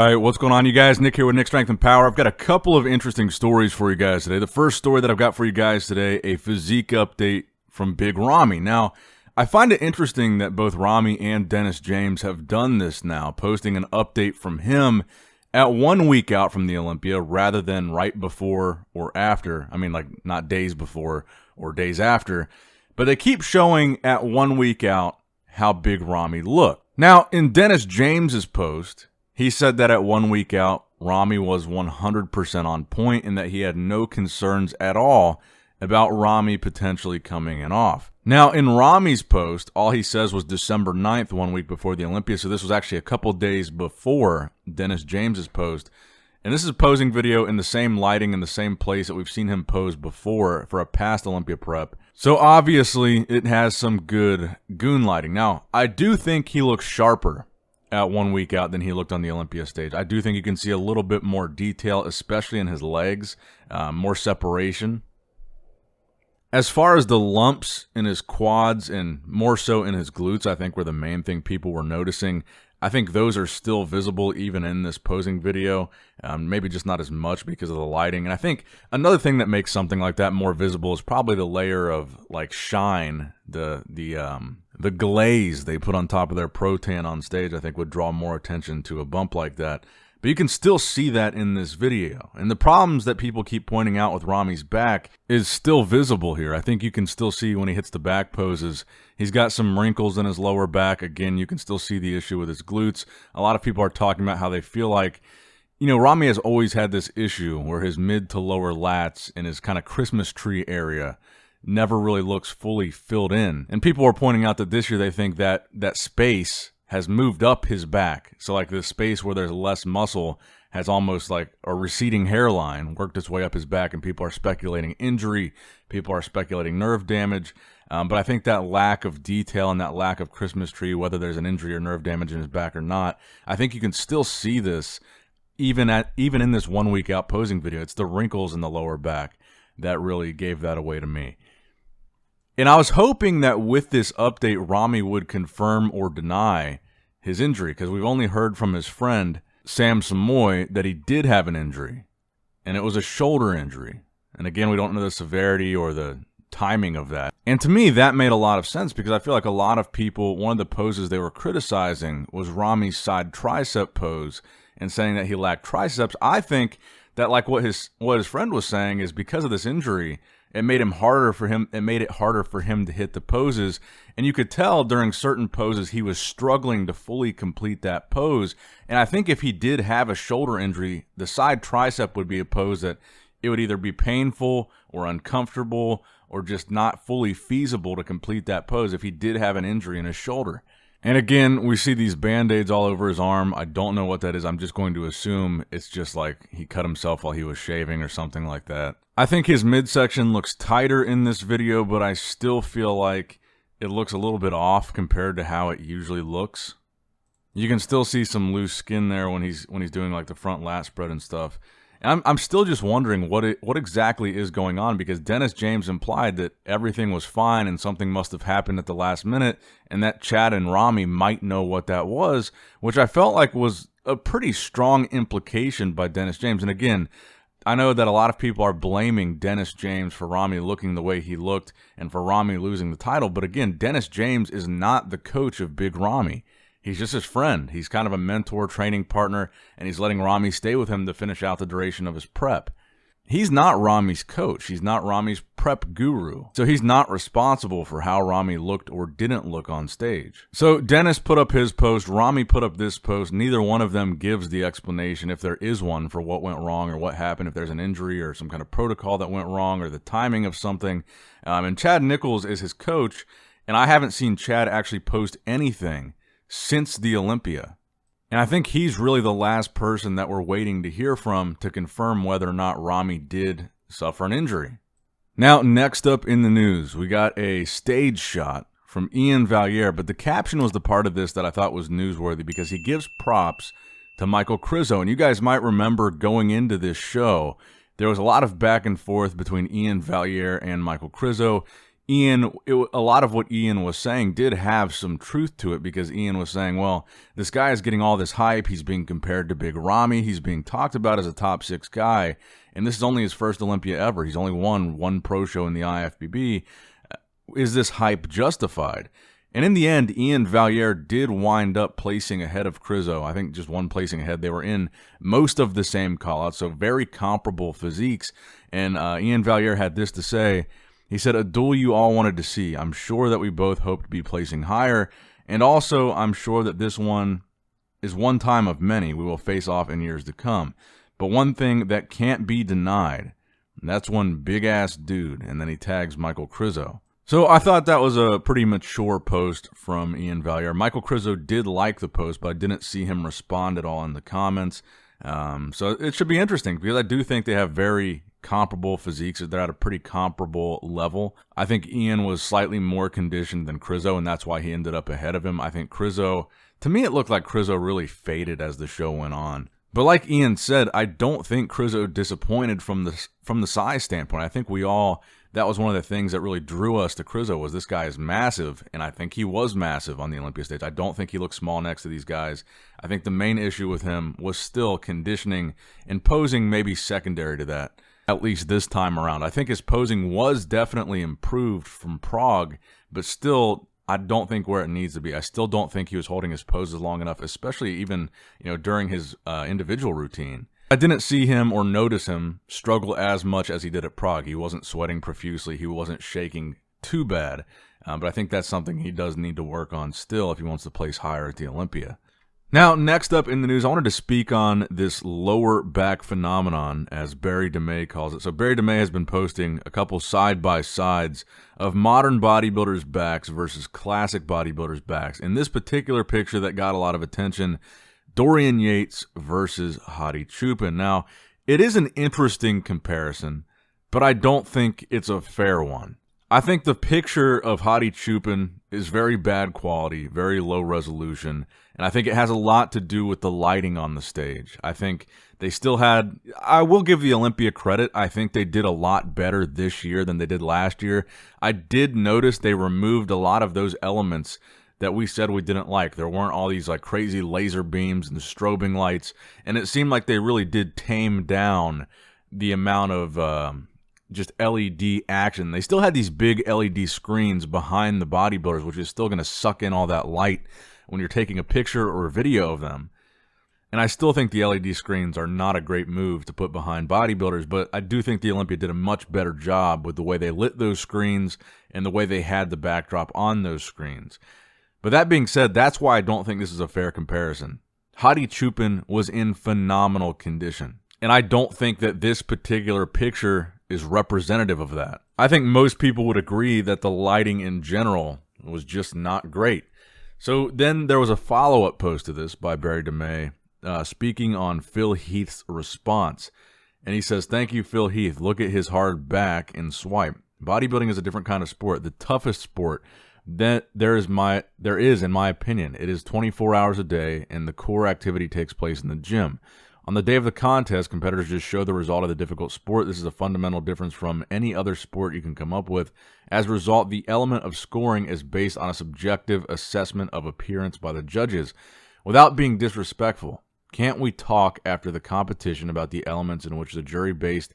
Alright, what's going on, you guys? Nick here with Nick Strength and Power. I've got a couple of interesting stories for you guys today. The first story that I've got for you guys today, a physique update from Big Ramy. Now, I find it interesting that both Ramy and Dennis James have done this now, posting an update from him at 1 week out from the Olympia rather than right before or after. I mean, like, not days before or days after. But they keep showing at 1 week out how big Ramy looked. Now, in Dennis James's post, he said that at 1 week out, Ramy was 100% on point and that he had no concerns at all about Ramy potentially coming in off. Now, in Ramy's post, all he says was December 9th, 1 week before the Olympia, so this was actually a couple days before Dennis James's post. And this is a posing video in the same lighting in the same place that we've seen him pose before for a past Olympia prep. So obviously, it has some good goon lighting. Now, I do think he looks sharper at 1 week out than he looked on the Olympia stage. I do think you can see a little bit more detail, especially in his legs, more separation. As far as the lumps in his quads and more so in his glutes, I think were the main thing people were noticing. I think those are still visible even in this posing video, maybe just not as much because of the lighting. And I think another thing that makes something like that more visible is probably the layer of like shine, the glaze they put on top of their Pro-Tan on stage. I think would draw more attention to a bump like that. But you can still see that in this video. And the problems that people keep pointing out with Ramy's back is still visible here. I think you can still see when he hits the back poses, he's got some wrinkles in his lower back. Again, you can still see the issue with his glutes. A lot of people are talking about how they feel like, you know, Ramy has always had this issue where his mid to lower lats in his kind of Christmas tree area never really looks fully filled in. And people are pointing out that this year they think that that space has moved up his back. So like the space where there's less muscle has almost like a receding hairline worked its way up his back, and people are speculating injury, people are speculating nerve damage. But I think that lack of detail and that lack of Christmas tree, whether there's an injury or nerve damage in his back or not, I think you can still see this even in this 1 week out posing video. It's the wrinkles in the lower back that really gave that away to me. And I was hoping that with this update, Ramy would confirm or deny his injury, because we've only heard from his friend, Sam Samoy, that he did have an injury, and it was a shoulder injury. And again, we don't know the severity or the timing of that. And to me, that made a lot of sense, because I feel like a lot of people, one of the poses they were criticizing was Ramy's side tricep pose and saying that he lacked triceps. I think that like what his friend was saying is because of this injury, it made it harder for him to hit the poses. And you could tell during certain poses he was struggling to fully complete that pose. And I think if he did have a shoulder injury, the side tricep would be a pose that it would either be painful or uncomfortable or just not fully feasible to complete that pose if he did have an injury in his shoulder. And again, we see these Band-Aids all over his arm. I don't know what that is. I'm just going to assume it's just like he cut himself while he was shaving or something like that. I think his midsection looks tighter in this video, but I still feel like it looks a little bit off compared to how it usually looks. You can still see some loose skin there when he's doing like the front lat spread and stuff. And I'm still just wondering what exactly is going on, because Dennis James implied that everything was fine and something must have happened at the last minute, and that Chad and Ramy might know what that was, which I felt like was a pretty strong implication by Dennis James. And again, I know that a lot of people are blaming Dennis James for Ramy looking the way he looked and for Ramy losing the title. But again, Dennis James is not the coach of Big Ramy. He's just his friend. He's kind of a mentor, training partner, and he's letting Ramy stay with him to finish out the duration of his prep. He's not Ramy's coach. He's not Ramy's prep guru. So he's not responsible for how Ramy looked or didn't look on stage. So Dennis put up his post. Ramy put up this post. Neither one of them gives the explanation, if there is one, for what went wrong or what happened, if there's an injury or some kind of protocol that went wrong or the timing of something. And Chad Nichols is his coach, and I haven't seen Chad actually post anything since the Olympia. And I think he's really the last person that we're waiting to hear from to confirm whether or not Ramy did suffer an injury. Now, next up in the news, we got a stage shot from Iain Valliere, but the caption was the part of this that I thought was newsworthy because he gives props to Michael Krizo. And you guys might remember going into this show, there was a lot of back and forth between Iain Valliere and Michael Krizo. a lot of what Iain was saying did have some truth to it, because Iain was saying, well, this guy is getting all this hype. He's being compared to Big Ramy. He's being talked about as a top 6 guy, and this is only his first Olympia ever. He's only won one pro show in the IFBB. Is this hype justified? And in the end, Iain Valliere did wind up placing ahead of Krizo. I think just one placing ahead. They were in most of the same callouts, so very comparable physiques. And Iain Valliere had this to say. He said, "A duel you all wanted to see. I'm sure that we both hope to be placing higher, and also I'm sure that this one is one time of many we will face off in years to come. But one thing that can't be denied, and that's one big-ass dude," and then he tags Michael Krizo. So I thought that was a pretty mature post from Iain Valliere. Michael Krizo did like the post, but I didn't see him respond at all in the comments. So it should be interesting, because I do think they have very comparable physiques. They're at a pretty comparable level. I think Iain was slightly more conditioned than Krizo, and that's why he ended up ahead of him. I think Krizo, to me, it looked like Krizo really faded as the show went on. But like Iain said, I don't think Krizo disappointed from the size standpoint. I think that was one of the things that really drew us to Krizo, was this guy is massive, and I think he was massive on the Olympia stage. I don't think he looked small next to these guys. I think the main issue with him was still conditioning, and posing maybe secondary to that, at least this time around. I think his posing was definitely improved from Prague, but still, I don't think where it needs to be. I still don't think he was holding his poses long enough, especially even during his individual routine. I didn't see him or notice him struggle as much as he did at Prague. He wasn't sweating profusely. He wasn't shaking too bad. But I think that's something he does need to work on still if he wants to place higher at the Olympia. Now, next up in the news, I wanted to speak on this lower back phenomenon, as Barry DeMay calls it. So Barry DeMay has been posting a couple side-by-sides of modern bodybuilders' backs versus classic bodybuilders' backs. In this particular picture that got a lot of attention, Dorian Yates versus Hadi Choopan. Now, it is an interesting comparison, but I don't think it's a fair one. I think the picture of Hadi Choopan is very bad quality, very low resolution, and I think it has a lot to do with the lighting on the stage. I think they still had, I will give the Olympia credit, I think they did a lot better this year than they did last year. I did notice they removed a lot of those elements that we said we didn't like. There weren't all these like crazy laser beams and strobing lights, and it seemed like they really did tame down the amount of just LED action. They still had these big LED screens behind the bodybuilders, which is still going to suck in all that light when you're taking a picture or a video of them. And I still think the LED screens are not a great move to put behind bodybuilders, but I do think the Olympia did a much better job with the way they lit those screens and the way they had the backdrop on those screens. But that being said, that's why I don't think this is a fair comparison. Hadi Choopan was in phenomenal condition, and I don't think that this particular picture is representative of that. I think most people would agree that the lighting in general was just not great. So then there was a follow-up post to this by Barry DeMay, speaking on Phil Heath's response. And he says, "Thank you, Phil Heath. Look at his hard back and swipe. Bodybuilding is a different kind of sport, the toughest sport that there is, in my opinion. It is 24 hours a day, and the core activity takes place in the gym. On the day of the contest, competitors just show the result of the difficult sport. This is a fundamental difference from any other sport you can come up with. As a result, the element of scoring is based on a subjective assessment of appearance by the judges. Without being disrespectful, can't we talk after the competition about the elements in which the jury based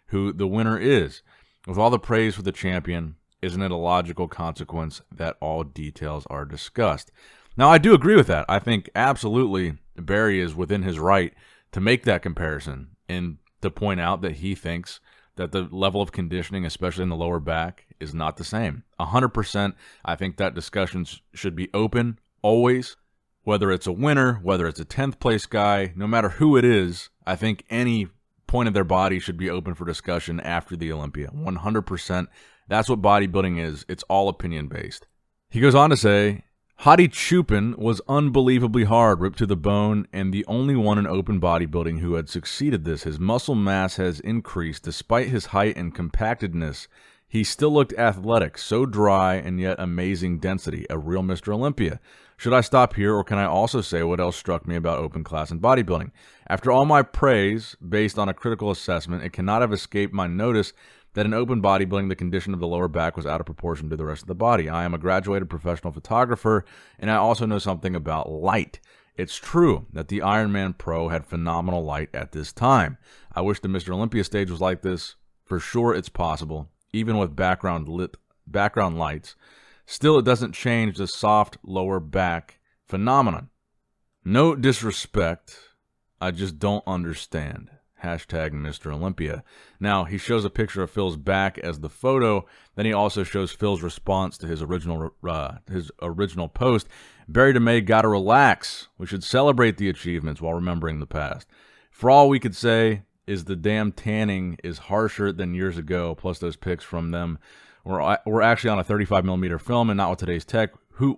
who the winner is? With all the praise for the champion, isn't it a logical consequence that all details are discussed?" Now, I do agree with that. I think absolutely Barry is within his right to make that comparison and to point out that he thinks that the level of conditioning, especially in the lower back, is not the same. 100%, I think that discussions should be open always, whether it's a winner, whether it's a 10th place guy, no matter who it is. I think any point of their body should be open for discussion after the Olympia. 100%. That's what bodybuilding is. It's all opinion-based. He goes on to say, Hadi Choopan was unbelievably hard, ripped to the bone, and the only one in open bodybuilding who had succeeded this. His muscle mass has increased. Despite his height and compactedness, he still looked athletic, so dry and yet amazing density, a real Mr. Olympia. Should I stop here, or can I also say what else struck me about open class and bodybuilding? After all my praise, based on a critical assessment, it cannot have escaped my notice that in open bodybuilding, the condition of the lower back was out of proportion to the rest of the body. I am a graduated professional photographer, and I also know something about light. It's true that the Ironman Pro had phenomenal light at this time. I wish the Mr. Olympia stage was like this. For sure, it's possible, even with background lights. Still, it doesn't change the soft lower back phenomenon. No disrespect, I just don't understand. Hashtag Mr. Olympia. Now, he shows a picture of Phil's back as the photo. Then he also shows Phil's response to his original post. Barry DeMay gotta relax. We should celebrate the achievements while remembering the past. For all we could say is the damn tanning is harsher than years ago, plus those pics from them were actually on a 35mm film and not with today's tech.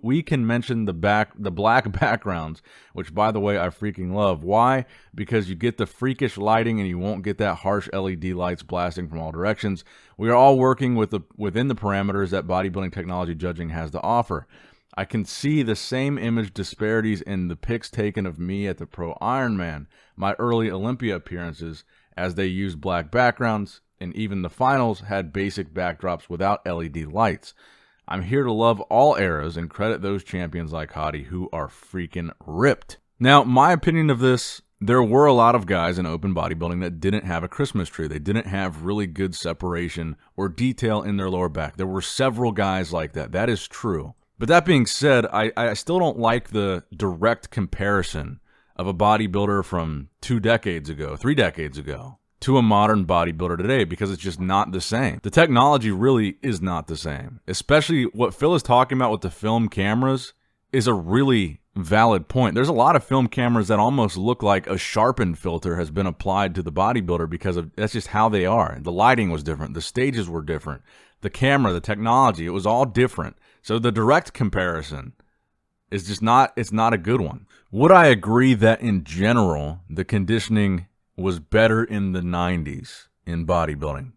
We can mention the black backgrounds, which, by the way, I freaking love. Why? Because you get the freakish lighting and you won't get that harsh LED lights blasting from all directions. We are all working within the parameters that bodybuilding technology judging has to offer. I can see the same image disparities in the pics taken of me at the Pro Ironman, my early Olympia appearances, as they used black backgrounds, and even the finals had basic backdrops without LED lights. I'm here to love all eras and credit those champions like Hadi who are freaking ripped. Now, my opinion of this, there were a lot of guys in open bodybuilding that didn't have a Christmas tree. They didn't have really good separation or detail in their lower back. There were several guys like that. That is true. But that being said, I still don't like the direct comparison of a bodybuilder from 2 decades ago, 3 decades ago, to a modern bodybuilder today, because it's just not the same. The technology really is not the same. Especially what Phil is talking about with the film cameras is a really valid point. There's a lot of film cameras that almost look like a sharpened filter has been applied to the bodybuilder because that's just how they are. The lighting was different. The stages were different. The camera, the technology, it was all different. So the direct comparison is just it's not a good one. Would I agree that in general, the conditioning was better in the 90s in bodybuilding?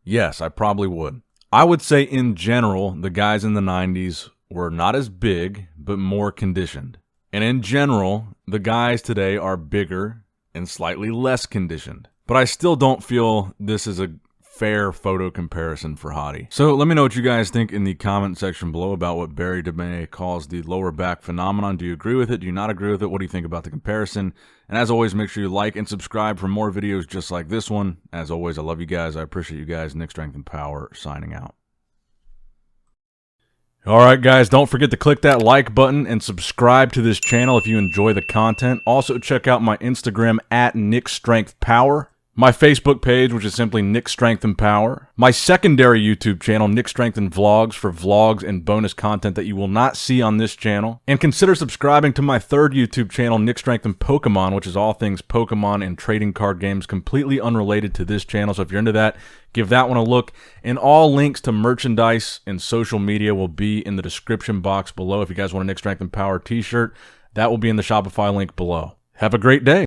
Yes, I probably would. I would say in general, the guys in the 90s were not as big, but more conditioned. And in general, the guys today are bigger and slightly less conditioned. But I still don't feel this is a fair photo comparison for Hadi. So let me know what you guys think in the comment section below about what Barry DeMay calls the lower back phenomenon. Do you agree with it? Do you not agree with it? What do you think about the comparison? And as always, make sure you like and subscribe for more videos just like this one. As always, I love you guys. I appreciate you guys. Nick Strength and Power signing out. All right, guys, don't forget to click that like button and subscribe to this channel if you enjoy the content. Also, check out my Instagram at Nick Strength Power. My Facebook page, which is simply Nick Strength and Power. My secondary YouTube channel, Nick Strength and Vlogs, for vlogs and bonus content that you will not see on this channel. And consider subscribing to my third YouTube channel, Nick Strength and Pokemon, which is all things Pokemon and trading card games, completely unrelated to this channel. So if you're into that, give that one a look. And all links to merchandise and social media will be in the description box below. If you guys want a Nick Strength and Power t-shirt, that will be in the Shopify link below. Have a great day.